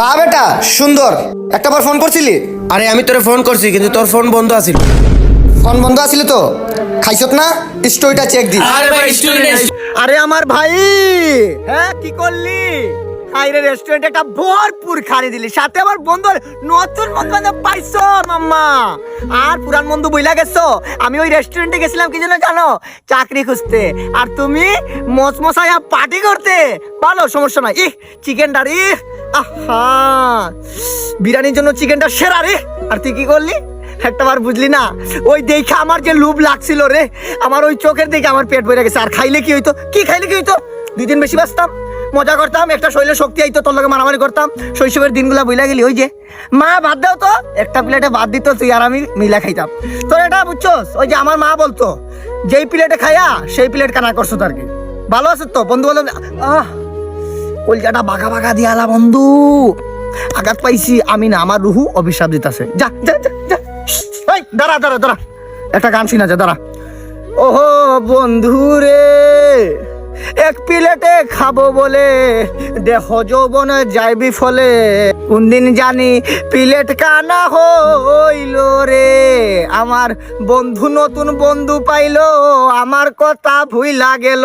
বা বেটা সুন্দর একটা বার ফোন করছিলি? আরে আমি তোরে ফোন করছি কিন্তু তোর ফোন বন্ধ আছিল। ফোন বন্ধ আছিল তো খাইছত না? স্টোরিটা চেক দি। আরে ভাই স্টুডেন্ট। আরে আমার ভাই, হ্যাঁ কি করলি? আইরে রেস্টুরেন্টে একটা ভরপুর খানি দিলি, সাথে আমার বন্ধু নতুন বন্ধু বান্ধব পাইছো মাম্মা। আর পুরান বন্ধু বইলা গেছো। আমি ওই রেস্টুরেন্টে গেছিলাম কি জন্য জানো? চাকরি খুঁজতে। আর তুমি মচমচায়া পার্টি করতে। ভালো, সমস্যা নাই। চিকেনটা রে, আহা, বিরিয়ানির জন্য চিকেনটা সেরা রে। আর তুই কি করলি? একটা বার বুঝলি না, ওই দেখে আমার যে লোভ লাগছিল রে, আমার ওই চোখের দেখে আমার পেট ভরে গেছে। আর খাইলে কি হইতো? কি খাইলে কি হইতো? 2 দিন বেশি বাঁচতাম, মজা করতাম, একটা শরীরে শক্তি আইতো, তোর লগে মারামারি করতাম। শৈশবের দিনগুলা বুইলা গেলি। ওই যে মা ভাত দাও তো, একটা প্লেটে ভাত দিত, তুই আর আমি মিলা খাইতাম। তোর এটা বুঝছস? ওই যে আমার মা বলতো, যেই প্লেটে খাইয়া সেই প্লেট কানা করছো। তার কি ভালো আছে তো বন্ধু? বললাম কলজাটা বাঘা বাঘা দিয়ালা বন্ধু, আঘাত পাইছি আমি না, আমার রুহু অভিশাপ দিতেছে। যা যা যা যা। এই দাঁড়া দাঁড়া দাঁড়া, একটা গান শোনা যা, দাঁড়া। ওহো বন্ধু রে, এক প্লেটে খাবো বলে দেহ যৌবন যাইবি ফলে, কোন দিন জানি প্লেট কানা হইল রে, আমার বন্ধু নতুন বন্ধু পাইলো, আমার কথা ভুইলা গেল।